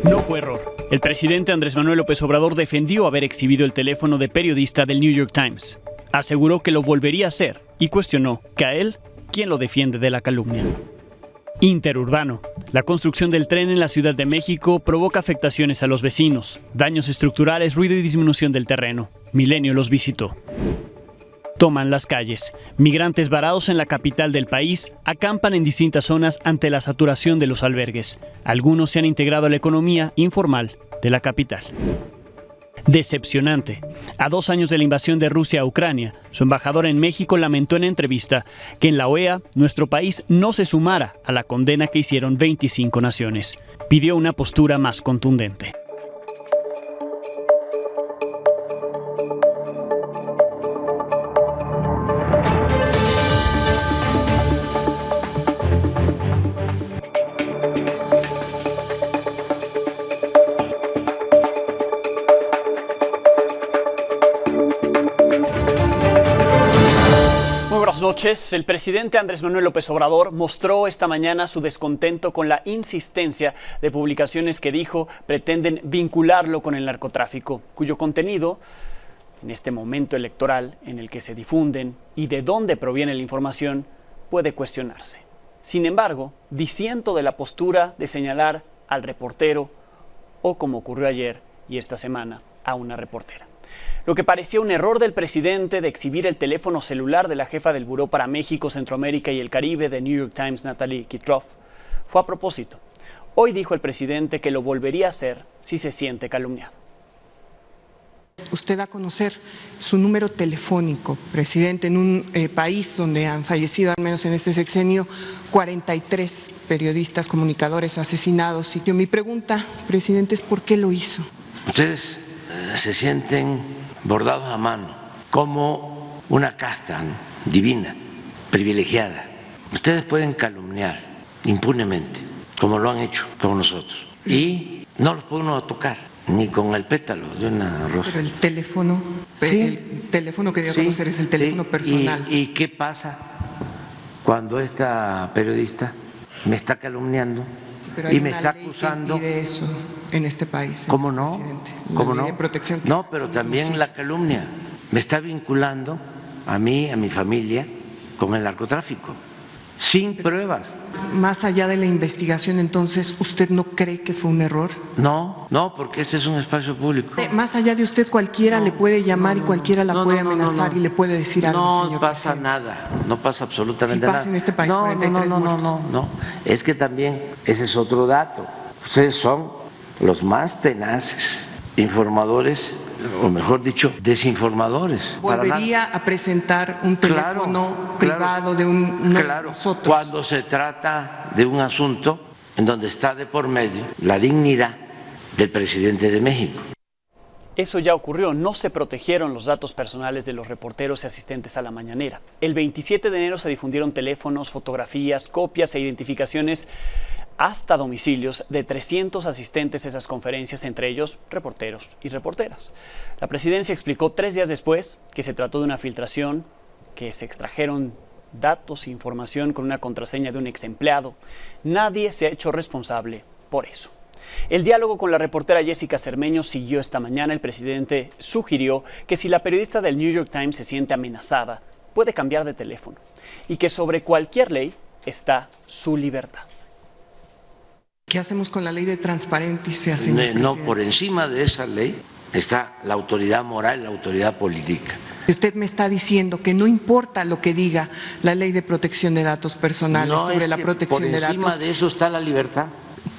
No fue error. El presidente Andrés Manuel López Obrador defendió haber exhibido el teléfono de periodista del New York Times. Aseguró que lo volvería a hacer y cuestionó que a él, ¿quién lo defiende de la calumnia? Interurbano. La construcción del tren en la Ciudad de México provoca afectaciones a los vecinos, daños estructurales, ruido y disminución del terreno. Milenio los visitó. Toman las calles. Migrantes varados en la capital del país acampan en distintas zonas ante la saturación de los albergues. Algunos se han integrado a la economía informal de la capital. Decepcionante. A 2 años de la invasión de Rusia a Ucrania, su embajador en México lamentó en entrevista que en la OEA nuestro país no se sumara a la condena que hicieron 25 naciones. Pidió una postura más contundente. Buenas noches. El presidente Andrés Manuel López Obrador mostró esta mañana su descontento con la insistencia de publicaciones que dijo pretenden vincularlo con el narcotráfico, cuyo contenido, en este momento electoral en el que se difunden y de dónde proviene la información, puede cuestionarse. Sin embargo, disiento de la postura de señalar al reportero o, como ocurrió ayer y esta semana, a una reportera. Lo que parecía un error del presidente de exhibir el teléfono celular de la jefa del Buró para México, Centroamérica y el Caribe de New York Times, Natalie Kitroff, fue a propósito. Hoy dijo el presidente que lo volvería a hacer si se siente calumniado. Usted da a conocer su número telefónico, presidente, en un país donde han fallecido, al menos en este sexenio, 43 periodistas, comunicadores asesinados. Y mi pregunta, presidente, es ¿por qué lo hizo? Ustedes se sienten bordados a mano, como una casta, ¿no?, divina, privilegiada. Ustedes pueden calumniar impunemente, como lo han hecho con nosotros, y no los puede uno tocar, ni con el pétalo de una rosa. Pero el teléfono, sí, el teléfono que dio a conocer es el teléfono personal. ¿Y qué pasa cuando esta periodista me está calumniando y me está acusando? De eso en este país. ¿Cómo no? ¿Cómo no? No, pero también la calumnia me está vinculando a mí, a mi familia, con el narcotráfico, sin pruebas. Más allá de la investigación, entonces, ¿usted no cree que fue un error? No, porque este es un espacio público. Más allá de usted, cualquiera le puede llamar y cualquiera la puede amenazar y le puede decir algo, señor presidente. No pasa nada, no pasa absolutamente nada. Pasa en este país 43 muertos. No, es que también ese es otro dato. Ustedes son los más tenaces informadores, o mejor dicho, desinformadores. ¿Volvería a presentar un teléfono privado de uno de nosotros? Cuando se trata de un asunto en donde está de por medio la dignidad del presidente de México. Eso ya ocurrió, no se protegieron los datos personales de los reporteros y asistentes a la mañanera. El 27 de enero se difundieron teléfonos, fotografías, copias e identificaciones hasta domicilios de 300 asistentes a esas conferencias, entre ellos reporteros y reporteras. La presidencia explicó 3 días después que se trató de una filtración, que se extrajeron datos e información con una contraseña de un ex empleado. Nadie se ha hecho responsable por eso. El diálogo con la reportera Jessica Cermeño siguió esta mañana. El presidente sugirió que si la periodista del New York Times se siente amenazada, puede cambiar de teléfono y que sobre cualquier ley está su libertad. ¿Qué hacemos con la ley de transparencia, señor presidente? No, por encima de esa ley está la autoridad moral, la autoridad política. Usted me está diciendo que no importa lo que diga la ley de protección de datos personales sobre la protección de datos. Por encima de eso está la libertad.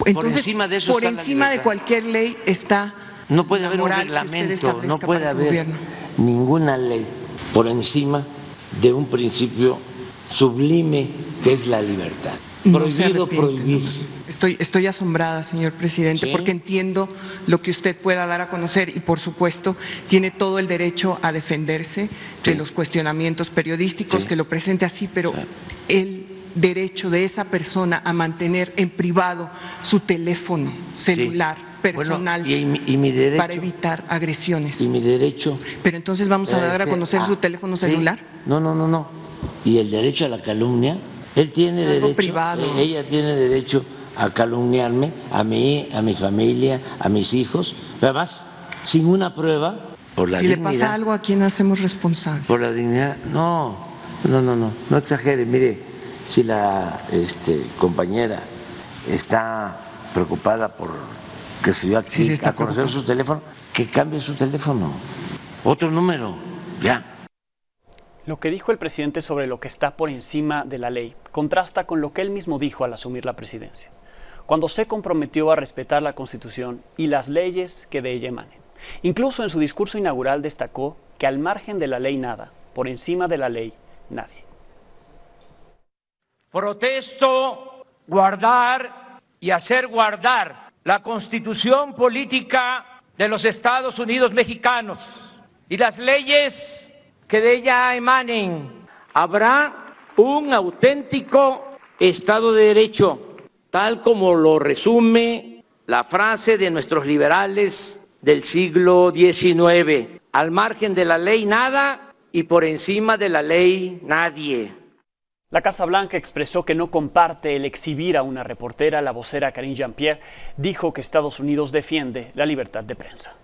Entonces, por encima de eso por encima de cualquier ley está. No puede haber un reglamento, no puede haber ninguna ley por encima de un principio sublime que es la libertad. Prohibido prohibir. Estoy asombrada, señor presidente, porque entiendo lo que usted pueda dar a conocer y, por supuesto, tiene todo el derecho a defenderse de los cuestionamientos periodísticos, que lo presente así, pero el derecho de esa persona a mantener en privado su teléfono celular personal y mi derecho, para evitar agresiones. Y mi derecho. Pero entonces vamos a dar a conocer su teléfono celular. No. Y el derecho a la calumnia. Él tiene derecho, ella tiene derecho a calumniarme, a mí, a mi familia, a mis hijos, pero además sin una prueba, por la dignidad. Si le pasa algo, ¿a quién hacemos responsable? Por la dignidad, no exagere. Mire, si la compañera está preocupada por que se dio aquí a conocer su teléfono, que cambie su teléfono, otro número, ya. Lo que dijo el presidente sobre lo que está por encima de la ley contrasta con lo que él mismo dijo al asumir la presidencia, cuando se comprometió a respetar la Constitución y las leyes que de ella emanen. Incluso en su discurso inaugural destacó que al margen de la ley nada, por encima de la ley nadie. Protesto guardar y hacer guardar la Constitución política de los Estados Unidos mexicanos y las leyes que de ella emanen. Habrá un auténtico Estado de Derecho, tal como lo resume la frase de nuestros liberales del siglo XIX: al margen de la ley nada y por encima de la ley nadie. La Casa Blanca expresó que no comparte el exhibir a una reportera. La vocera Karine Jean-Pierre dijo que Estados Unidos defiende la libertad de prensa.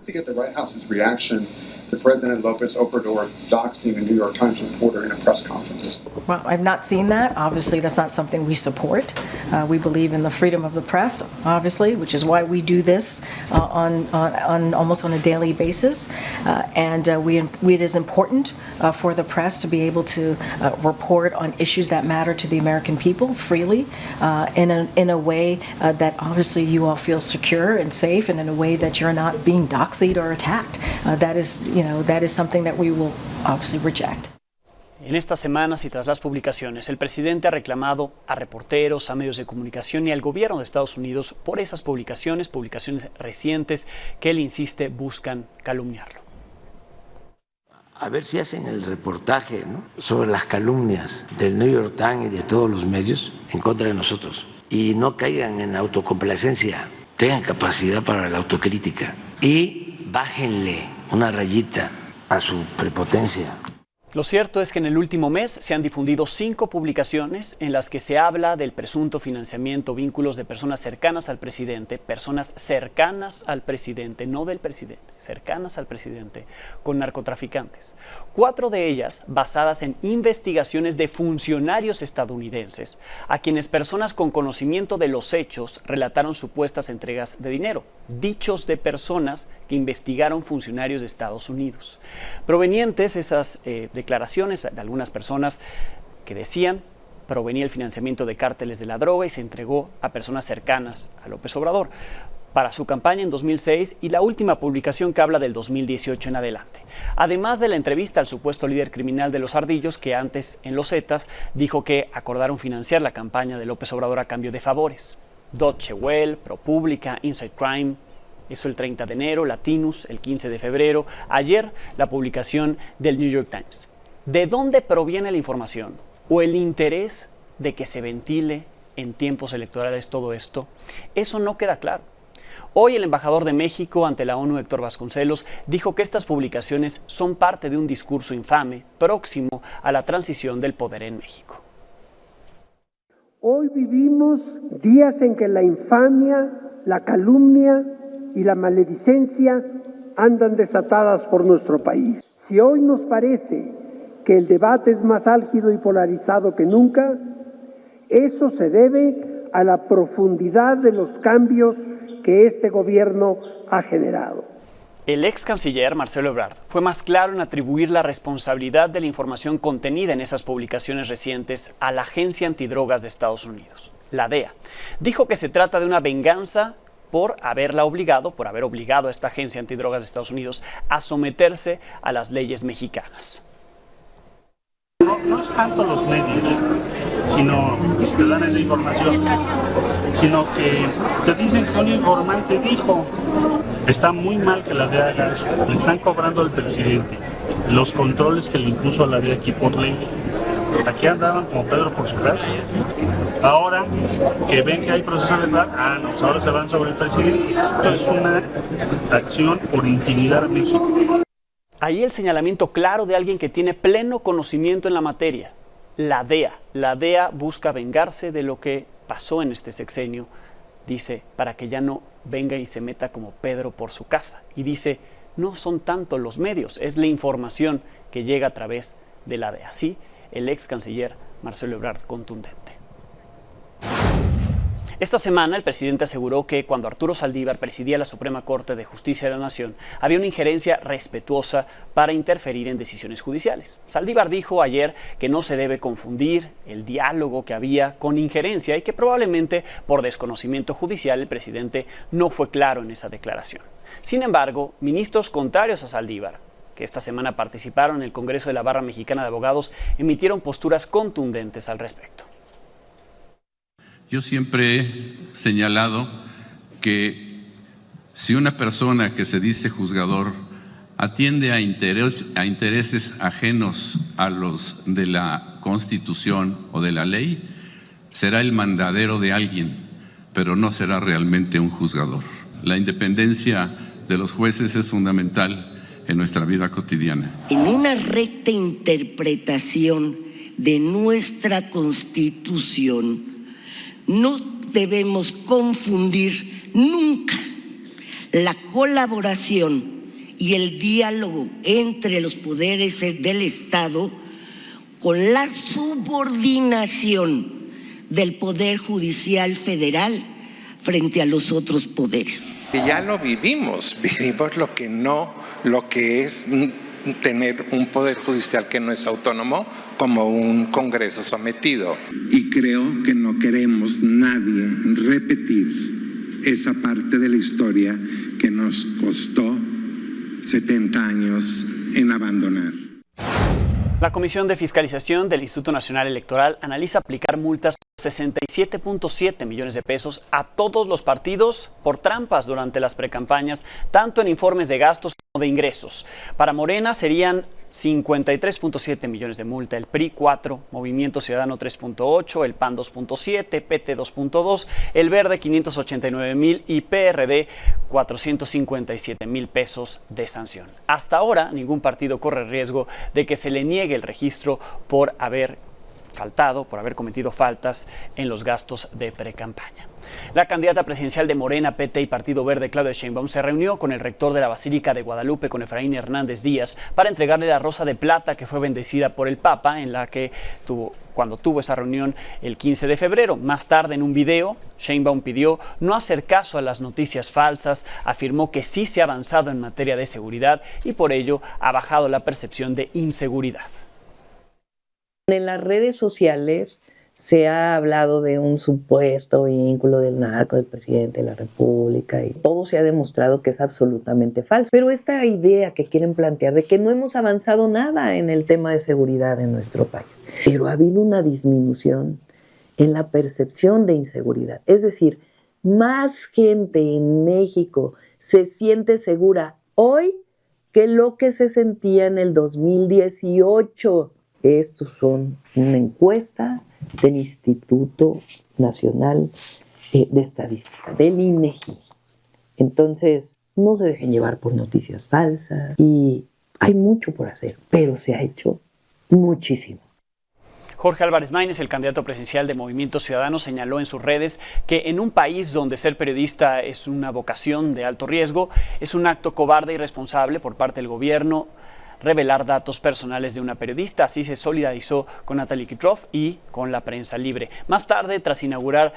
To get the White House's reaction to President López Obrador doxing a New York Times reporter in a press conference. Well, I've not seen that. Obviously, that's not something we support. We believe in the freedom of the press, obviously, which is why we do this on almost on a daily basis. It is important for the press to be able to report on issues that matter to the American people freely, in a way that obviously you all feel secure and safe, and in a way that you're not being doxed or attacked. That is something that we will obviously reject. En estas semanas y tras las publicaciones, el presidente ha reclamado a reporteros, a medios de comunicación y al gobierno de Estados Unidos por esas publicaciones recientes que él insiste buscan calumniarlo. A ver si hacen el reportaje, ¿no?, sobre las calumnias del New York Times y de todos los medios en contra de nosotros, y no caigan en autocomplacencia, tengan capacidad para la autocrítica y bájenle una rayita a su prepotencia. Lo cierto es que en el último mes se han difundido 5 publicaciones en las que se habla del presunto financiamiento, vínculos de personas cercanas al presidente, no del presidente, cercanas al presidente, con narcotraficantes. 4 de ellas basadas en investigaciones de funcionarios estadounidenses, a quienes personas con conocimiento de los hechos relataron supuestas entregas de dinero, dichos de personas que investigaron funcionarios de Estados Unidos. Provenientes esas declaraciones de algunas personas que decían provenía el financiamiento de cárteles de la droga y se entregó a personas cercanas a López Obrador para su campaña en 2006, y la última publicación que habla del 2018 en adelante. Además de la entrevista al supuesto líder criminal de los Ardillos, que antes en los Zetas dijo que acordaron financiar la campaña de López Obrador a cambio de favores. Deutsche Welle, ProPublica, Inside Crime, eso el 30 de enero, Latinus el 15 de febrero, ayer la publicación del New York Times. ¿De dónde proviene la información o el interés de que se ventile en tiempos electorales todo esto? Eso no queda claro. Hoy el embajador de México ante la ONU, Héctor Vasconcelos, dijo que estas publicaciones son parte de un discurso infame próximo a la transición del poder en México. Hoy vivimos días en que la infamia, la calumnia y la maledicencia andan desatadas por nuestro país. Si hoy nos parece que el debate es más álgido y polarizado que nunca, eso se debe a la profundidad de los cambios que este gobierno ha generado. El ex canciller Marcelo Ebrard fue más claro en atribuir la responsabilidad de la información contenida en esas publicaciones recientes a la Agencia Antidrogas de Estados Unidos, la DEA. Dijo que se trata de una venganza por haber obligado a esta Agencia Antidrogas de Estados Unidos a someterse a las leyes mexicanas. No es tanto los medios, sino los que dan esa información, sino que te dicen que un informante dijo. Está muy mal que la DEA haga eso. Le están cobrando al presidente los controles que le impuso la DEA aquí por ley. Aquí andaban como Pedro por su casa. Ahora que ven que hay proceso electoral, pues ahora se van sobre el presidente. Es una acción por intimidar a México. Ahí el señalamiento claro de alguien que tiene pleno conocimiento en la materia. La DEA. La DEA busca vengarse de lo que pasó en este sexenio, dice, para que ya no venga y se meta como Pedro por su casa. Y dice, no son tanto los medios, es la información que llega a través de la DEA. Así, el ex canciller Marcelo Ebrard, contundente. Esta semana el presidente aseguró que cuando Arturo Saldívar presidía la Suprema Corte de Justicia de la Nación, había una injerencia respetuosa para interferir en decisiones judiciales. Saldívar dijo ayer que no se debe confundir el diálogo que había con injerencia y que probablemente por desconocimiento judicial el presidente no fue claro en esa declaración. Sin embargo, ministros contrarios a Saldívar, que esta semana participaron en el Congreso de la Barra Mexicana de Abogados, emitieron posturas contundentes al respecto. Yo siempre he señalado que si una persona que se dice juzgador atiende a intereses ajenos a los de la Constitución o de la ley, será el mandadero de alguien, pero no será realmente un juzgador. La independencia de los jueces es fundamental en nuestra vida cotidiana. En una recta interpretación de nuestra Constitución, no debemos confundir nunca la colaboración y el diálogo entre los poderes del Estado con la subordinación del Poder Judicial Federal frente a los otros poderes. Ya lo vivimos lo que es tener un poder judicial que no es autónomo como un Congreso sometido. Y creo que no queremos nadie repetir esa parte de la historia que nos costó 70 años en abandonar. La Comisión de Fiscalización del Instituto Nacional Electoral analiza aplicar multas de 67.7 millones de pesos a todos los partidos por trampas durante las precampañas, tanto en informes de gastos como de ingresos. Para Morena serían 53.7 millones de multa, el PRI 4, Movimiento Ciudadano 3.8, el PAN 2.7, PT 2.2, el Verde 589,000 y PRD 457,000 pesos de sanción. Hasta ahora ningún partido corre riesgo de que se le niegue el registro por haber cometido faltas en los gastos de precampaña. La candidata presidencial de Morena, PT y Partido Verde, Claudia Sheinbaum, se reunió con el rector de la Basílica de Guadalupe, con Efraín Hernández Díaz, para entregarle la rosa de plata que fue bendecida por el Papa, en la que cuando tuvo esa reunión el 15 de febrero. Más tarde, en un video, Sheinbaum pidió no hacer caso a las noticias falsas, afirmó que sí se ha avanzado en materia de seguridad y por ello ha bajado la percepción de inseguridad. En las redes sociales se ha hablado de un supuesto vínculo del narco del presidente de la República y todo se ha demostrado que es absolutamente falso. Pero esta idea que quieren plantear de que no hemos avanzado nada en el tema de seguridad en nuestro país, pero ha habido una disminución en la percepción de inseguridad. Es decir, más gente en México se siente segura hoy que lo que se sentía en el 2018. Estos son una encuesta del Instituto Nacional de Estadística, del INEGI. Entonces, no se dejen llevar por noticias falsas y hay mucho por hacer, pero se ha hecho muchísimo. Jorge Álvarez Maínez, el candidato presidencial de Movimiento Ciudadano, señaló en sus redes que en un país donde ser periodista es una vocación de alto riesgo, es un acto cobarde e irresponsable por parte del gobierno revelar datos personales de una periodista. Así se solidarizó con Natalie Kitroff y con la prensa libre. Más tarde, tras inaugurar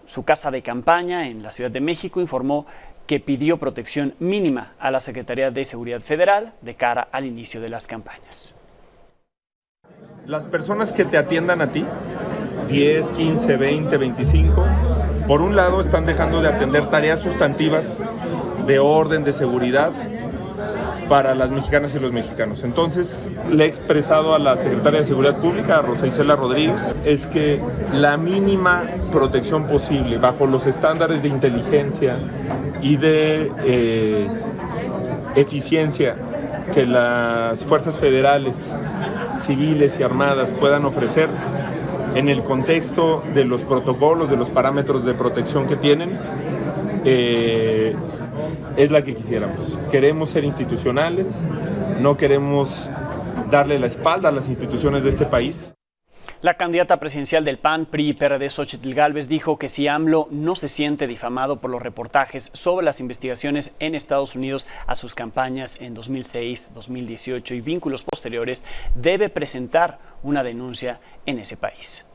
su casa de campaña en la Ciudad de México, informó que pidió protección mínima a la Secretaría de Seguridad Federal de cara al inicio de las campañas. Las personas que te atiendan a ti, 10, 15, 20, 25, por un lado están dejando de atender tareas sustantivas de orden, de seguridad, para las mexicanas y los mexicanos. Entonces, le he expresado a la Secretaria de Seguridad Pública, a Rosa Isela Rodríguez, es que la mínima protección posible, bajo los estándares de inteligencia y de eficiencia que las fuerzas federales, civiles y armadas puedan ofrecer, en el contexto de los protocolos, de los parámetros de protección que tienen, es la que quisiéramos. Queremos ser institucionales, no queremos darle la espalda a las instituciones de este país. La candidata presidencial del PAN, PRI y PRD, Xóchitl Gálvez, dijo que si AMLO no se siente difamado por los reportajes sobre las investigaciones en Estados Unidos a sus campañas en 2006, 2018 y vínculos posteriores, debe presentar una denuncia en ese país.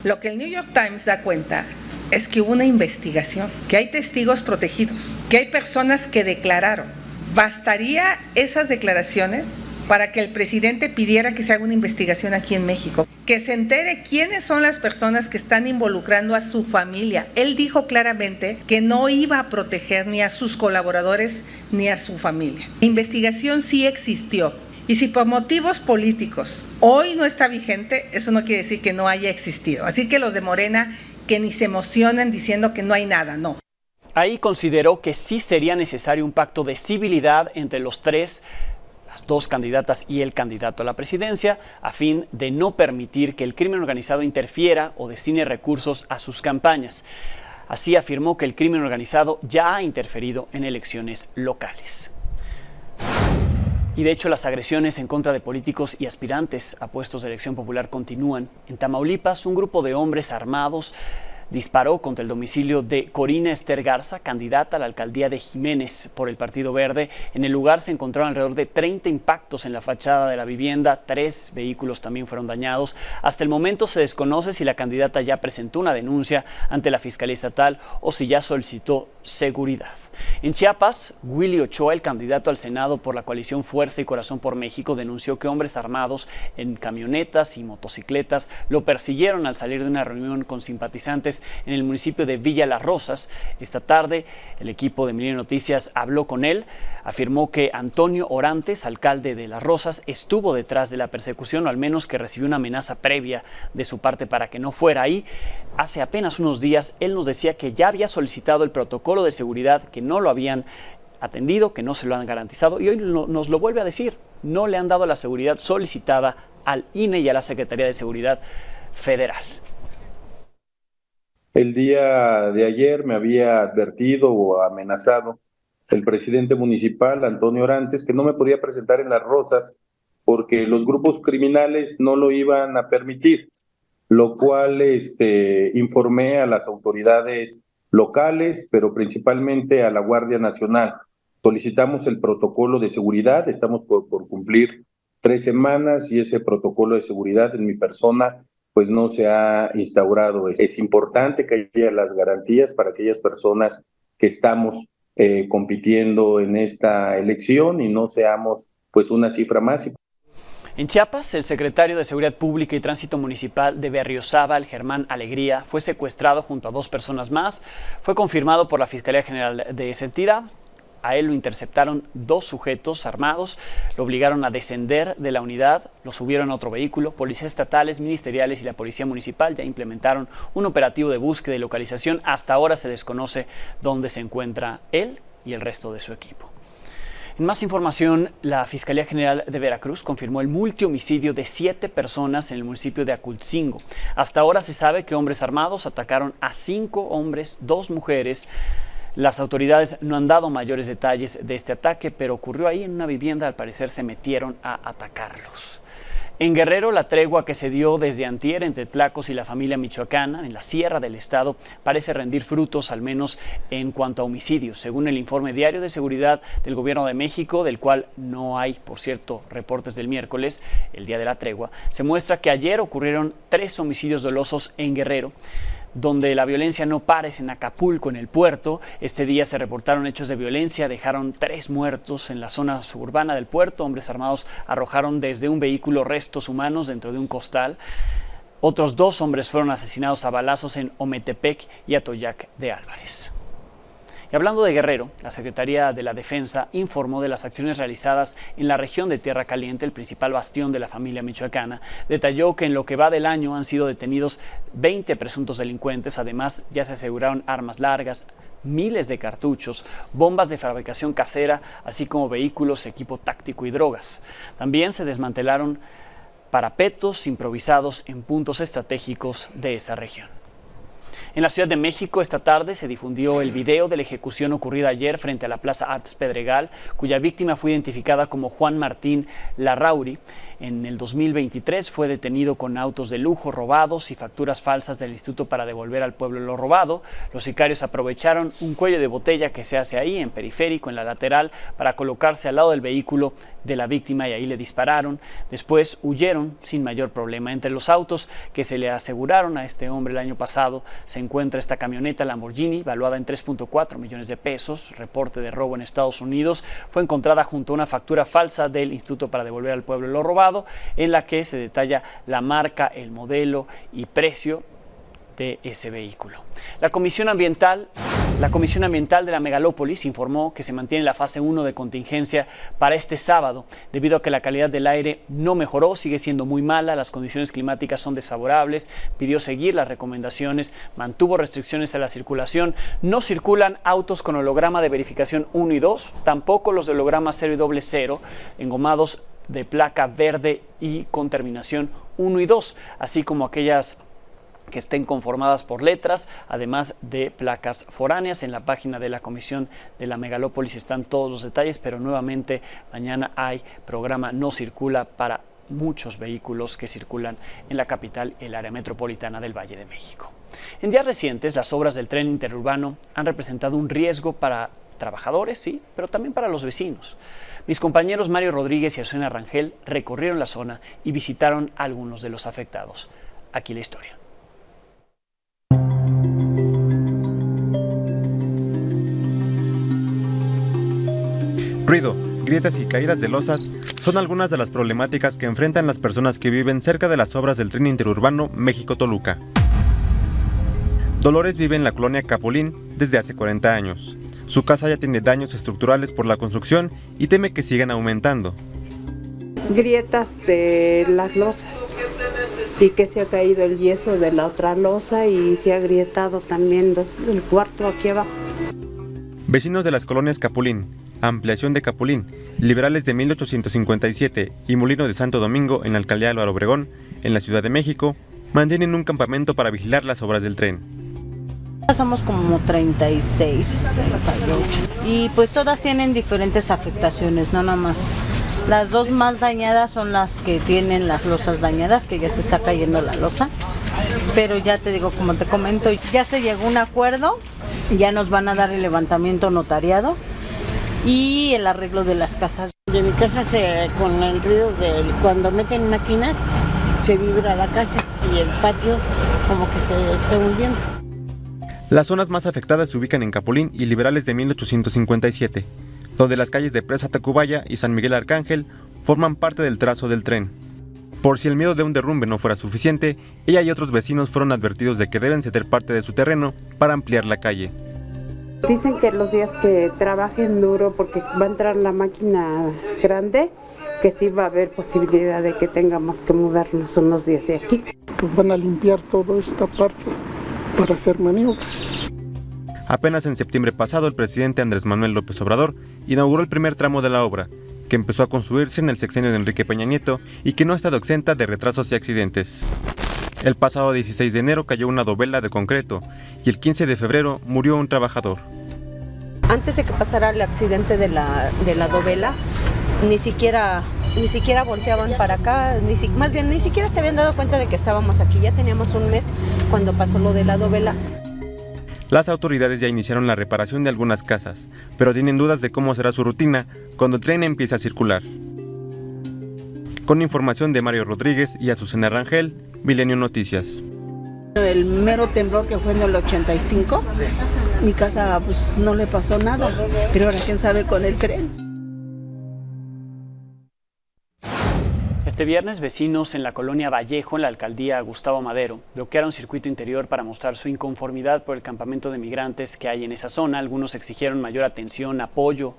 Lo que el New York Times da cuenta es que hubo una investigación, que hay testigos protegidos, que hay personas que declararon. ¿Bastaría esas declaraciones para que el presidente pidiera que se haga una investigación aquí en México? Que se entere quiénes son las personas que están involucrando a su familia. Él dijo claramente que no iba a proteger ni a sus colaboradores ni a su familia. La investigación sí existió. Y si por motivos políticos hoy no está vigente, eso no quiere decir que no haya existido. Así que los de Morena, que ni se emocionen diciendo que no hay nada, no. Ahí consideró que sí sería necesario un pacto de civilidad entre los tres, las dos candidatas y el candidato a la presidencia, a fin de no permitir que el crimen organizado interfiera o destine recursos a sus campañas. Así afirmó que el crimen organizado ya ha interferido en elecciones locales. Y de hecho las agresiones en contra de políticos y aspirantes a puestos de elección popular continúan. En Tamaulipas, un grupo de hombres armados disparó contra el domicilio de Corina Esther Garza, candidata a la alcaldía de Jiménez por el Partido Verde. En el lugar se encontraron alrededor de 30 impactos en la fachada de la vivienda, 3 vehículos también fueron dañados. Hasta el momento se desconoce si la candidata ya presentó una denuncia ante la Fiscalía Estatal o si ya solicitó seguridad. En Chiapas, Willy Ochoa, el candidato al Senado por la coalición Fuerza y Corazón por México, denunció que hombres armados en camionetas y motocicletas lo persiguieron al salir de una reunión con simpatizantes en el municipio de Villa Las Rosas. Esta tarde, el equipo de Milenio Noticias habló con él, afirmó que Antonio Orantes, alcalde de Las Rosas, estuvo detrás de la persecución, o al menos que recibió una amenaza previa de su parte para que no fuera ahí. Hace apenas unos días, él nos decía que ya había solicitado el protocolo de seguridad, que no lo habían atendido, que no se lo han garantizado, y hoy nos lo vuelve a decir. No le han dado la seguridad solicitada al INE y a la Secretaría de Seguridad Federal. El día de ayer me había advertido o amenazado el presidente municipal, Antonio Orantes, que no me podía presentar en Las Rosas porque los grupos criminales no lo iban a permitir, lo cual informé a las autoridades locales, pero principalmente a la Guardia Nacional. Solicitamos el protocolo de seguridad, estamos por cumplir 3 semanas y ese protocolo de seguridad en mi persona pues no se ha instaurado. Es importante que haya las garantías para aquellas personas que estamos compitiendo en esta elección y no seamos pues una cifra más. En Chiapas, el secretario de Seguridad Pública y Tránsito Municipal de Berriozábal, Germán Alegría, fue secuestrado junto a 2 personas más. Fue confirmado por la Fiscalía General de esa entidad. A él lo interceptaron 2 sujetos armados, lo obligaron a descender de la unidad, lo subieron a otro vehículo. Policías estatales, ministeriales y la Policía Municipal ya implementaron un operativo de búsqueda y localización. Hasta ahora se desconoce dónde se encuentra él y el resto de su equipo. En más información, la Fiscalía General de Veracruz confirmó el multihomicidio de 7 personas en el municipio de Acultzingo. Hasta ahora se sabe que hombres armados atacaron a 5 hombres, 2 mujeres. Las autoridades no han dado mayores detalles de este ataque, pero ocurrió ahí en una vivienda. Al parecer se metieron a atacarlos. En Guerrero, la tregua que se dio desde antier entre Tlacos y la familia michoacana en la sierra del estado parece rendir frutos, al menos en cuanto a homicidios. Según el informe diario de seguridad del Gobierno de México, del cual no hay, por cierto, reportes del miércoles, el día de la tregua, se muestra que ayer ocurrieron 3 homicidios dolosos en Guerrero. Donde la violencia no para es en Acapulco, en el puerto. Este día se reportaron hechos de violencia, dejaron 3 muertos en la zona suburbana del puerto. Hombres armados arrojaron desde un vehículo restos humanos dentro de un costal. Otros 2 hombres fueron asesinados a balazos en Ometepec y Atoyac de Álvarez. Y hablando de Guerrero, la Secretaría de la Defensa informó de las acciones realizadas en la región de Tierra Caliente, el principal bastión de la familia michoacana. Detalló que en lo que va del año han sido detenidos 20 presuntos delincuentes. Además, ya se aseguraron armas largas, miles de cartuchos, bombas de fabricación casera, así como vehículos, equipo táctico y drogas. También se desmantelaron parapetos improvisados en puntos estratégicos de esa región. En la Ciudad de México esta tarde se difundió el video de la ejecución ocurrida ayer frente a la Plaza Arts Pedregal, cuya víctima fue identificada como Juan Martín Larrauri. En el 2023 fue detenido con autos de lujo robados y facturas falsas del Instituto para devolver al pueblo lo robado. Los sicarios aprovecharon un cuello de botella que se hace ahí en periférico, en la lateral, para colocarse al lado del vehículo de la víctima y ahí le dispararon. Después huyeron sin mayor problema. Entre los autos que se le aseguraron a este hombre el año pasado se encuentra esta camioneta Lamborghini valuada en 3.4 millones de pesos. Reporte de robo en Estados Unidos. Fue encontrada junto a una factura falsa del Instituto para devolver al pueblo lo robado, en la que se detalla la marca, el modelo y precio de ese vehículo. La Comisión Ambiental de la Megalópolis informó que se mantiene la fase 1 de contingencia para este sábado, debido a que la calidad del aire no mejoró, sigue siendo muy mala, las condiciones climáticas son desfavorables, pidió seguir las recomendaciones, mantuvo restricciones a la circulación, no circulan autos con holograma de verificación 1 y 2, tampoco los de holograma 0 y 00, engomados de placa verde y con terminación 1 y 2, así como aquellas que estén conformadas por letras, además de placas foráneas. En la página de la Comisión de la Megalópolis están todos los detalles, pero nuevamente mañana hay programa No Circula para muchos vehículos que circulan en la capital y el área metropolitana del Valle de México. En días recientes, las obras del tren interurbano han representado un riesgo para trabajadores, sí, pero también para los vecinos. Mis compañeros Mario Rodríguez y Azucena Rangel recorrieron la zona y visitaron a algunos de los afectados. Aquí la historia. Ruido, grietas y caídas de losas son algunas de las problemáticas que enfrentan las personas que viven cerca de las obras del tren interurbano México-Toluca. Dolores vive en la colonia Capulín desde hace 40 años. Su casa ya tiene daños estructurales por la construcción y teme que sigan aumentando. Grietas de las losas y que se ha caído el yeso de la otra losa y se ha agrietado también el cuarto aquí abajo. Vecinos de las colonias Capulín, Ampliación de Capulín, Liberales de 1857 y Molino de Santo Domingo en la alcaldía de Álvaro Obregón, en la Ciudad de México, mantienen un campamento para vigilar las obras del tren. Somos como 36, 38 y pues todas tienen diferentes afectaciones, no nada más. Las dos más dañadas son las que tienen las losas dañadas, que ya se está cayendo la losa, pero ya te digo, como te comento, ya se llegó a un acuerdo, ya nos van a dar el levantamiento notariado y el arreglo de las casas. De mi casa con el ruido cuando meten máquinas se vibra la casa y el patio como que se está hundiendo. Las zonas más afectadas se ubican en Capulín y Liberales de 1857, donde las calles de Presa Tacubaya y San Miguel Arcángel forman parte del trazo del tren. Por si el miedo de un derrumbe no fuera suficiente, ella y otros vecinos fueron advertidos de que deben ceder parte de su terreno para ampliar la calle. Dicen que los días que trabajen duro porque va a entrar la máquina grande, que sí va a haber posibilidad de que tengamos que mudarnos unos días de aquí. Pues van a limpiar toda esta parte para hacer maniobras. Apenas en septiembre pasado, el presidente Andrés Manuel López Obrador inauguró el primer tramo de la obra, que empezó a construirse en el sexenio de Enrique Peña Nieto y que no ha estado exenta de retrasos y accidentes. El pasado 16 de enero cayó una dovela de concreto y el 15 de febrero murió un trabajador. Antes de que pasara el accidente de la dovela, ni siquiera volteaban para acá, ni siquiera se habían dado cuenta de que estábamos aquí. Ya teníamos un mes cuando pasó lo de la dovela. Las autoridades ya iniciaron la reparación de algunas casas, pero tienen dudas de cómo será su rutina cuando el tren empiece a circular. Con información de Mario Rodríguez y Azucena Rangel, Milenio Noticias. El mero temblor que fue en el 85, sí. Mi casa pues no le pasó nada, pero ahora quién sabe con el tren. Este viernes, vecinos en la colonia Vallejo, en la alcaldía Gustavo Madero, bloquearon circuito interior para mostrar su inconformidad por el campamento de migrantes que hay en esa zona. Algunos exigieron mayor atención, apoyo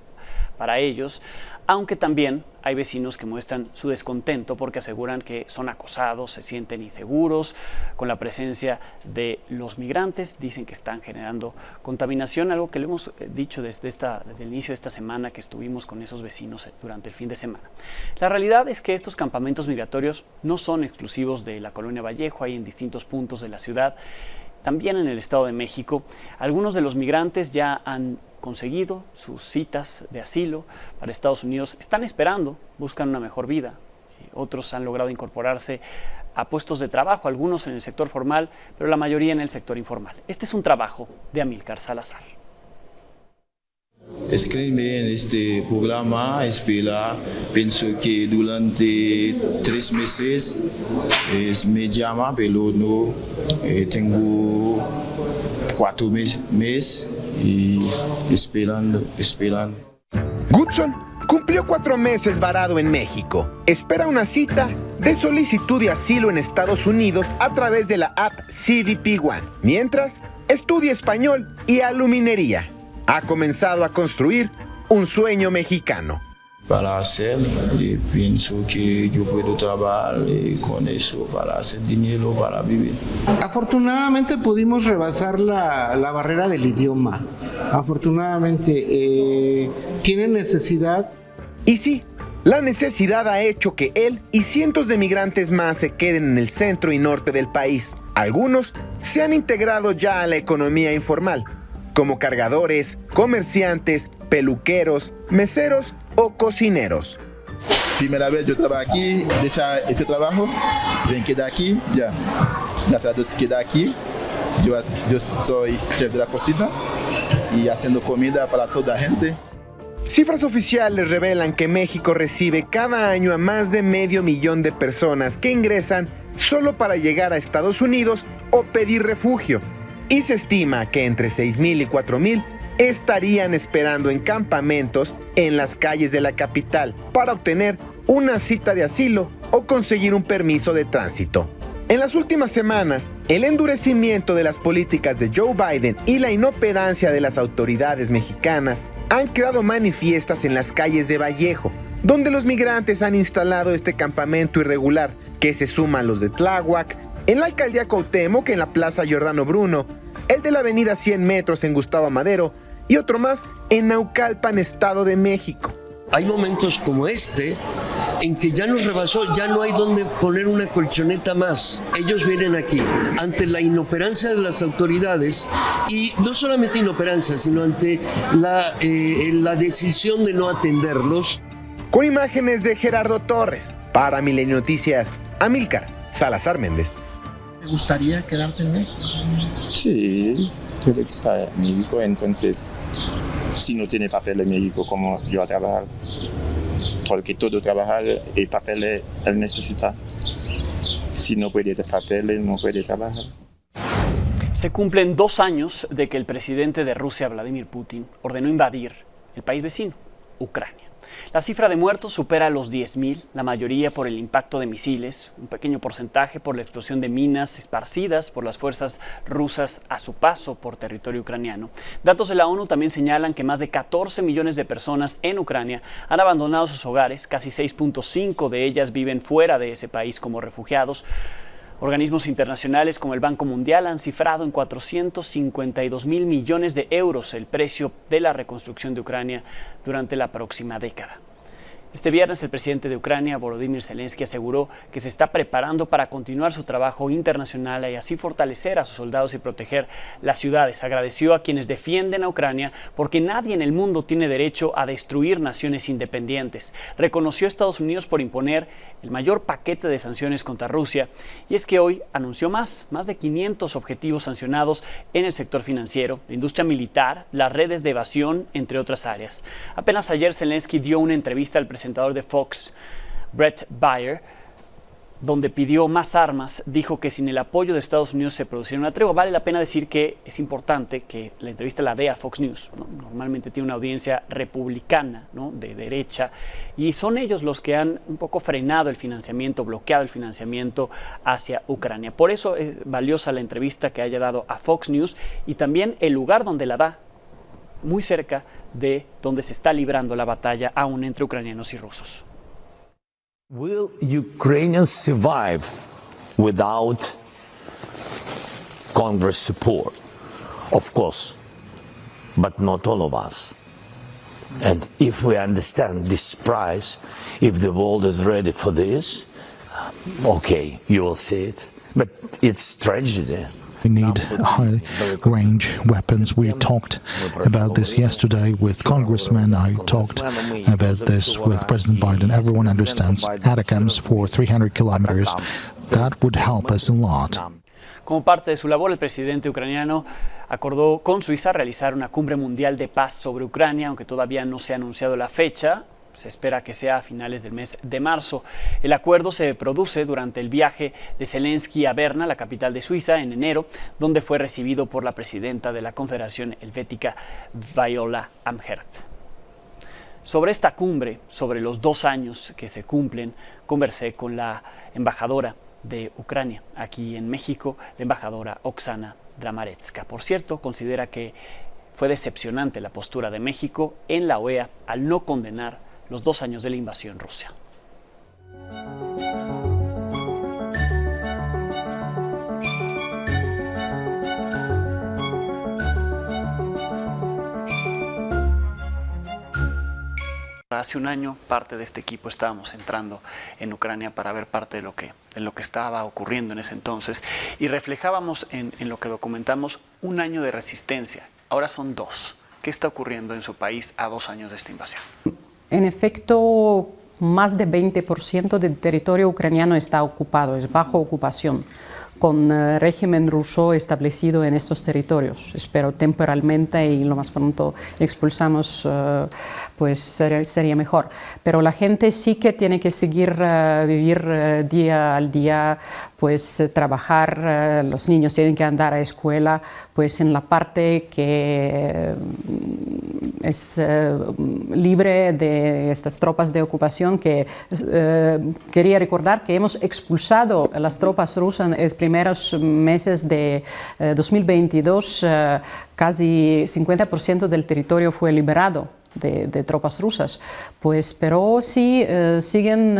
para ellos, aunque también hay vecinos que muestran su descontento porque aseguran que son acosados, se sienten inseguros con la presencia de los migrantes. Dicen que están generando contaminación, algo que le hemos dicho desde el inicio de esta semana que estuvimos con esos vecinos durante el fin de semana. La realidad es que estos campamentos migratorios no son exclusivos de la colonia Vallejo, hay en distintos puntos de la ciudad también en el Estado de México. Algunos de los migrantes ya han conseguido sus citas de asilo para Estados Unidos, están esperando, buscan una mejor vida. Otros han logrado incorporarse a puestos de trabajo, algunos en el sector formal, pero la mayoría en el sector informal. Este es un trabajo de Amílcar Salazar. Escribí en este programa, pienso que durante 3 meses me llama, pero no tengo 4 meses y esperando. Goodson cumplió 4 meses varado en México. Espera una cita de solicitud de asilo en Estados Unidos a través de la app CBP One. Mientras, estudia español y aluminería. Ha comenzado a construir un sueño mexicano. Para hacer, pienso que yo puedo trabajar con eso para hacer dinero, para vivir. Afortunadamente pudimos rebasar la barrera del idioma. Afortunadamente tiene necesidad. Y sí, la necesidad ha hecho que él y cientos de migrantes más se queden en el centro y norte del país. Algunos se han integrado ya a la economía informal, como cargadores, comerciantes, peluqueros, meseros o cocineros. Primera vez yo trabajo aquí, deja ese trabajo, ven queda aquí, ya. Gracias a Dios queda aquí. Yo soy chef de la cocina y haciendo comida para toda la gente. Cifras oficiales revelan que México recibe cada año a más de 500,000 de personas que ingresan solo para llegar a Estados Unidos o pedir refugio. Y se estima que entre 6,000 y 4,000 estarían esperando en campamentos en las calles de la capital para obtener una cita de asilo o conseguir un permiso de tránsito. En las últimas semanas, el endurecimiento de las políticas de Joe Biden y la inoperancia de las autoridades mexicanas han quedado manifiestas en las calles de Vallejo, donde los migrantes han instalado este campamento irregular, que se suma a los de Tláhuac, en la alcaldía Cuauhtémoc, en la Plaza Giordano Bruno, el de la avenida 100 metros en Gustavo Amadero y otro más en Naucalpan, Estado de México. Hay momentos como este en que ya nos rebasó, ya no hay donde poner una colchoneta más. Ellos vienen aquí ante la inoperancia de las autoridades y no solamente inoperancia, sino ante la decisión de no atenderlos. Con imágenes de Gerardo Torres, para Milenio Noticias, Amílcar Salazar Méndez. ¿Te gustaría quedarte en México? Sí, creo que está en México, entonces si no tiene papel en México, ¿cómo yo a trabajar? Porque todo trabajar, el papel él necesita. Si no puede tener papel, no puede trabajar. Se cumplen 2 años de que el presidente de Rusia, Vladimir Putin, ordenó invadir el país vecino, Ucrania. La cifra de muertos supera los 10,000, la mayoría por el impacto de misiles, un pequeño porcentaje por la explosión de minas esparcidas por las fuerzas rusas a su paso por territorio ucraniano. Datos de la ONU también señalan que más de 14 millones de personas en Ucrania han abandonado sus hogares, casi 6.5 de ellas viven fuera de ese país como refugiados. Organismos internacionales como el Banco Mundial han cifrado en 452,000 millones de euros el precio de la reconstrucción de Ucrania durante la próxima década. Este viernes el presidente de Ucrania, Volodymyr Zelensky, aseguró que se está preparando para continuar su trabajo internacional y así fortalecer a sus soldados y proteger las ciudades. Agradeció a quienes defienden a Ucrania porque nadie en el mundo tiene derecho a destruir naciones independientes. Reconoció a Estados Unidos por imponer el mayor paquete de sanciones contra Rusia y es que hoy anunció más de 500 objetivos sancionados en el sector financiero, la industria militar, las redes de evasión, entre otras áreas. Apenas ayer Zelensky dio una entrevista al presentador de Fox, Bret Baier, donde pidió más armas. Dijo que sin el apoyo de Estados Unidos se produciría una tregua. Vale la pena decir que es importante que la entrevista la dé a Fox News, ¿no? Normalmente tiene una audiencia republicana, ¿no? De derecha, y son ellos los que han un poco frenado el financiamiento, bloqueado el financiamiento hacia Ucrania. Por eso es valiosa la entrevista que haya dado a Fox News y también el lugar donde la da, muy cerca de donde se está librando la batalla aún entre ucranianos y rusos. Will Ukrainians survive without Congress support? Of course, but not all of us. And if we understand this price, if the world is ready for this, okay, you will see it. But it's tragedy. We need high-range weapons. We talked about this yesterday with congressmen. I talked about this with President Biden. Everyone understands ATACMS for 300 kilometers. That would help us a lot. Como parte de su labor, el presidente ucraniano acordó con Suiza realizar una cumbre mundial de paz sobre Ucrania, aunque todavía no se ha anunciado la fecha. Se espera que sea a finales del mes de marzo. El acuerdo se produce durante el viaje de Zelensky a Berna, la capital de Suiza, en enero, donde fue recibido por la presidenta de la Confederación Helvética, Viola Amherd. Sobre esta cumbre, sobre los 2 años que se cumplen, conversé con la embajadora de Ucrania aquí en México, la embajadora Oksana Dramaretska. Por cierto, considera que fue decepcionante la postura de México en la OEA al no condenar los 2 años de la invasión rusa. Hace un año, parte de este equipo estábamos entrando en Ucrania para ver parte de lo que estaba ocurriendo en ese entonces y reflejábamos en lo que documentamos 1 año de resistencia. Ahora son 2. ¿Qué está ocurriendo en su país a 2 años de esta invasión? En efecto, más de 20% del territorio ucraniano está ocupado, es bajo ocupación, con régimen ruso establecido en estos territorios. Espero temporalmente y lo más pronto expulsamos, pues sería mejor. Pero la gente sí que tiene que seguir vivir día al día, pues trabajar, los niños tienen que andar a escuela, pues en la parte que es libre de estas tropas de ocupación, que quería recordar que hemos expulsado a las tropas rusas en los primeros meses de 2022, casi 50% del territorio fue liberado de tropas rusas, pues, pero sí siguen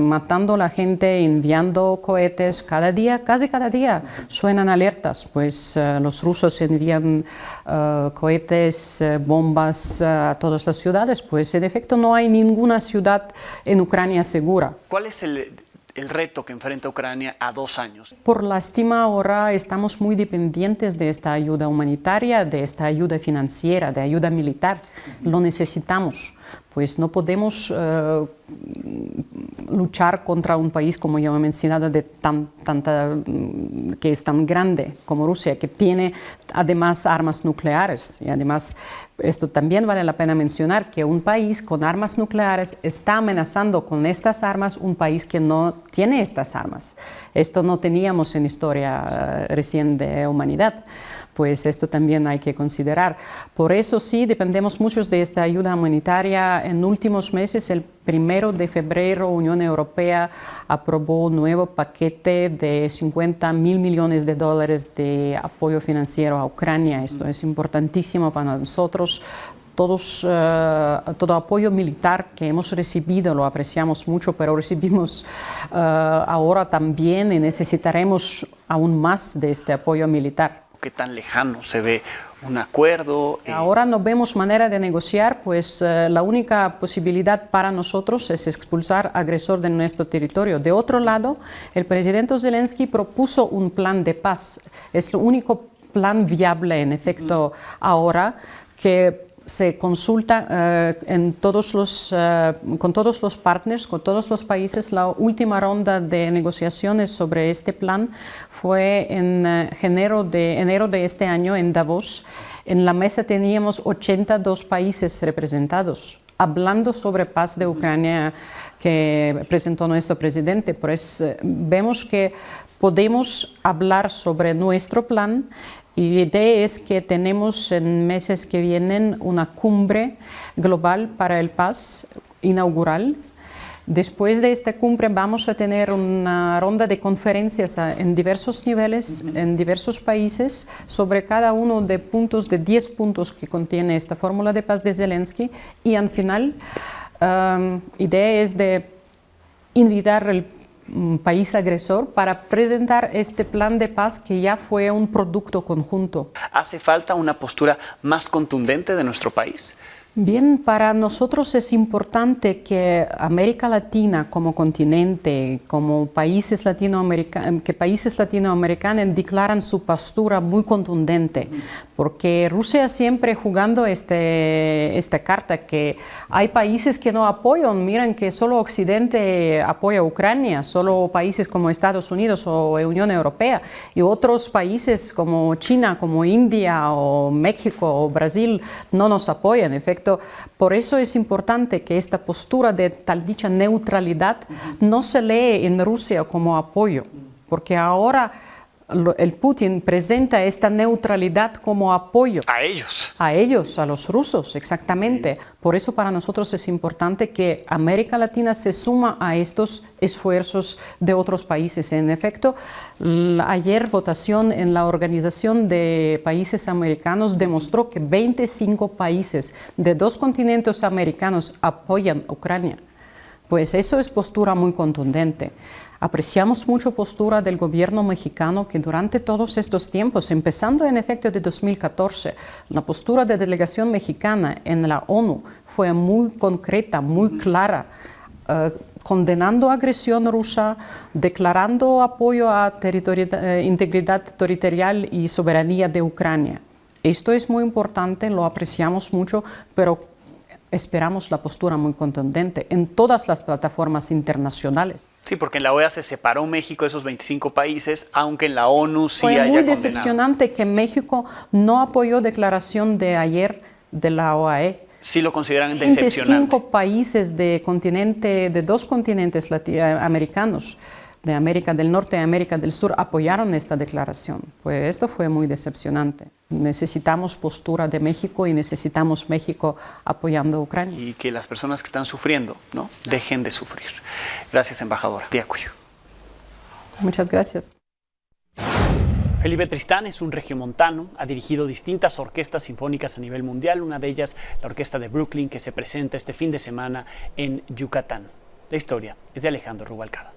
matando a la gente, enviando cohetes cada día, casi cada día suenan alertas, pues los rusos envían cohetes, bombas a todas las ciudades, pues en efecto no hay ninguna ciudad en Ucrania segura. ¿Cuál es el reto que enfrenta Ucrania a 2 años? Por lástima, ahora estamos muy dependientes de esta ayuda humanitaria, de esta ayuda financiera, de ayuda militar. Lo necesitamos, pues no podemos luchar contra un país, como ya he mencionado, que es tan grande como Rusia, que tiene además armas nucleares. Y además, esto también vale la pena mencionar, que un país con armas nucleares está amenazando con estas armas un país que no tiene estas armas. Esto no teníamos en historia recién de humanidad. Pues esto también hay que considerar. Por eso sí, dependemos mucho de esta ayuda humanitaria. En últimos meses, el 1 de febrero, Unión Europea aprobó un nuevo paquete de $50.000 millones de apoyo financiero a Ucrania. Esto es importantísimo para nosotros. Todo apoyo militar que hemos recibido lo apreciamos mucho, pero recibimos ahora también y necesitaremos aún más de este apoyo militar. ¿Qué tan lejano se ve un acuerdo? Ahora no vemos manera de negociar, pues la única posibilidad para nosotros es expulsar al agresor de nuestro territorio. De otro lado, el presidente Zelensky propuso un plan de paz. Es el único plan viable, en efecto, ahora que se consulta con todos los partners, con todos los países. La última ronda de negociaciones sobre este plan fue en enero de este año en Davos. En la mesa teníamos 82 países representados, hablando sobre paz de Ucrania que presentó nuestro presidente. Pues vemos que podemos hablar sobre nuestro plan. Y la idea es que tenemos en meses que vienen una cumbre global para el paz inaugural. Después de esta cumbre vamos a tener una ronda de conferencias en diversos niveles, en diversos países, sobre cada uno de 10 puntos que contiene esta fórmula de paz de Zelensky. Y al final, la idea es de invitar al país agresor para presentar este plan de paz que ya fue un producto conjunto. ¿Hace falta una postura más contundente de nuestro país? Bien, para nosotros es importante que América Latina como continente, como países latinoamericanos, declaran su postura muy contundente, porque Rusia siempre jugando esta carta que hay países que no apoyan, miren que solo Occidente apoya a Ucrania, solo países como Estados Unidos o Unión Europea, y otros países como China, como India o México o Brasil no nos apoyan. En efecto, por eso es importante que esta postura de tal dicha neutralidad no se lee en Rusia como apoyo, porque ahora el Putin presenta esta neutralidad como apoyo. A ellos. A ellos, a los rusos, exactamente. Por eso para nosotros es importante que América Latina se suma a estos esfuerzos de otros países. En efecto, ayer votación en la Organización de Países Americanos demostró que 25 países de 2 continentes americanos apoyan a Ucrania. Pues eso es postura muy contundente. Apreciamos mucho postura del gobierno mexicano que durante todos estos tiempos, empezando en efecto de 2014, la postura de delegación mexicana en la ONU fue muy concreta, muy clara, condenando agresión rusa, declarando apoyo a integridad territorial y soberanía de Ucrania. Esto es muy importante, lo apreciamos mucho, pero esperamos la postura muy contundente en todas las plataformas internacionales. Sí, porque en la OEA se separó México de esos 25 países, aunque en la ONU sí haya condenado. Fue muy decepcionante que México no apoyó declaración de ayer de la OAE. Sí lo consideran decepcionante. 25 países de 2 continentes americanos, de América del Norte y América del Sur, apoyaron esta declaración. Pues esto fue muy decepcionante. Necesitamos postura de México y necesitamos México apoyando a Ucrania. Y que las personas que están sufriendo, ¿no?, dejen de sufrir. Gracias, embajadora. Te apoyo. Muchas gracias. Felipe Tristán es un regiomontano, ha dirigido distintas orquestas sinfónicas a nivel mundial, una de ellas la Orquesta de Brooklyn, que se presenta este fin de semana en Yucatán. La historia es de Alejandro Rubalcaba.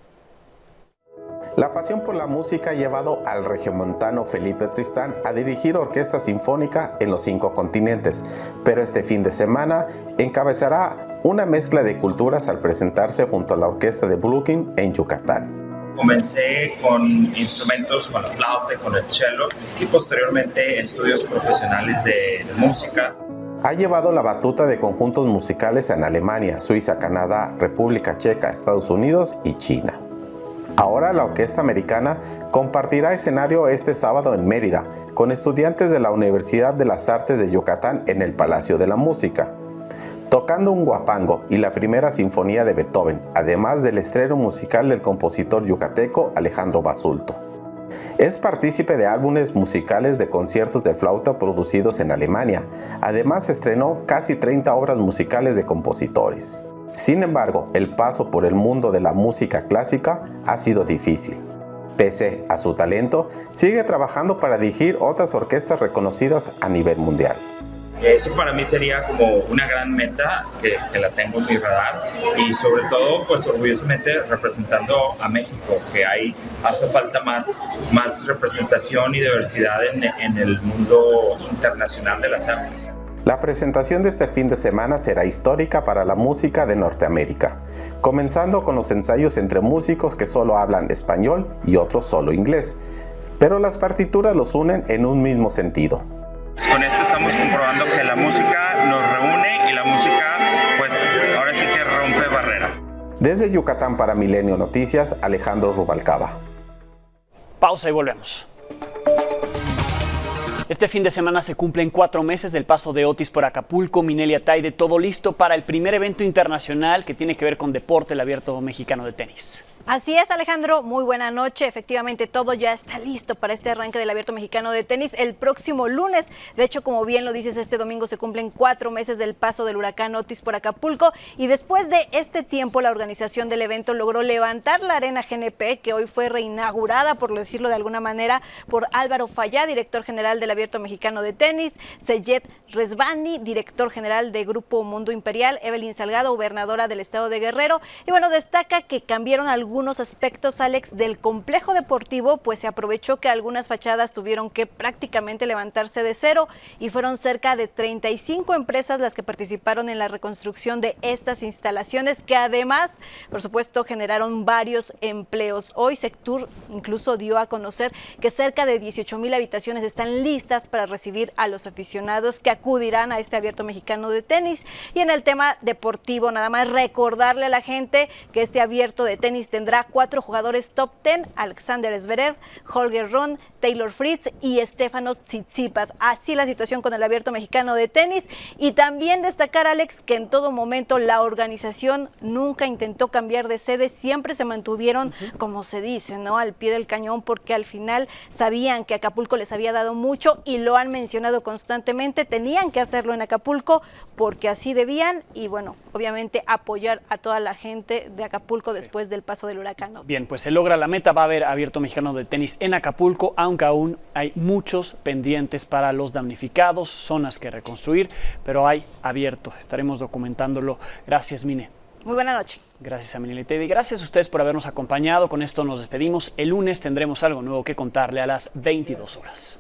La pasión por la música ha llevado al regiomontano Felipe Tristán a dirigir orquesta sinfónica en los 5 continentes, pero este fin de semana encabezará una mezcla de culturas al presentarse junto a la Orquesta de Brooklyn en Yucatán. Comencé con instrumentos, con la flauta, con el cello y posteriormente estudios profesionales de música. Ha llevado la batuta de conjuntos musicales en Alemania, Suiza, Canadá, República Checa, Estados Unidos y China. Ahora la Orquesta Americana compartirá escenario este sábado en Mérida con estudiantes de la Universidad de las Artes de Yucatán en el Palacio de la Música, tocando un guapango y la primera sinfonía de Beethoven, además del estreno musical del compositor yucateco Alejandro Basulto. Es partícipe de álbumes musicales de conciertos de flauta producidos en Alemania. Además estrenó casi 30 obras musicales de compositores. Sin embargo, el paso por el mundo de la música clásica ha sido difícil. Pese a su talento, sigue trabajando para dirigir otras orquestas reconocidas a nivel mundial. Eso para mí sería como una gran meta que la tengo en mi radar y sobre todo pues orgullosamente representando a México, que hace falta más representación y diversidad en el mundo internacional de las artes. La presentación de este fin de semana será histórica para la música de Norteamérica, comenzando con los ensayos entre músicos que solo hablan español y otros solo inglés, pero las partituras los unen en un mismo sentido. Con esto estamos comprobando que la música nos reúne y la música pues ahora sí que rompe barreras. Desde Yucatán para Milenio Noticias, Alejandro Rubalcaba. Pausa y volvemos. Este fin de semana se cumplen 4 meses del paso de Otis por Acapulco. Minelia Taide, todo listo para el primer evento internacional que tiene que ver con deporte, el Abierto Mexicano de Tenis. Así es, Alejandro, muy buena noche. Efectivamente, todo ya está listo para este arranque del Abierto Mexicano de Tenis el próximo lunes. De hecho, como bien lo dices, este domingo se cumplen 4 meses del paso del huracán Otis por Acapulco y después de este tiempo la organización del evento logró levantar la Arena GNP, que hoy fue reinaugurada, por decirlo de alguna manera, por Álvaro Fallá, director general del Abierto Mexicano de Tenis, Seyed Resvani, director general de Grupo Mundo Imperial, Evelyn Salgado, gobernadora del estado de Guerrero, y bueno, destaca que cambiaron algunos algunos aspectos, Alex, del complejo deportivo, pues se aprovechó que algunas fachadas tuvieron que prácticamente levantarse de cero y fueron cerca de 35 empresas las que participaron en la reconstrucción de estas instalaciones, que además, por supuesto, generaron varios empleos. Hoy Sectur incluso dio a conocer que cerca de 18,000 habitaciones están listas para recibir a los aficionados que acudirán a este Abierto Mexicano de Tenis. Y en el tema deportivo, nada más recordarle a la gente que este Abierto de Tenis tendrá 4 jugadores top 10, Alexander Zverev, Holger Rune, Taylor Fritz y Stefanos Tsitsipas. Así la situación con el Abierto Mexicano de Tenis. Y también destacar, Alex, que en todo momento la organización nunca intentó cambiar de sede, siempre se mantuvieron, como se dice, ¿no?, al pie del cañón, porque al final sabían que Acapulco les había dado mucho y lo han mencionado constantemente. Tenían que hacerlo en Acapulco porque así debían y, bueno, obviamente apoyar a toda la gente de Acapulco después del paso del huracán. Bien, pues se logra la meta, va a haber Abierto Mexicano de Tenis en Acapulco, aunque aún hay muchos pendientes para los damnificados, zonas que reconstruir, pero hay abierto, estaremos documentándolo. Gracias, Mine. Muy buena noche. Gracias a Minelli Teddy, gracias a ustedes por habernos acompañado. Con esto nos despedimos. El lunes tendremos algo nuevo que contarle a las 22 horas.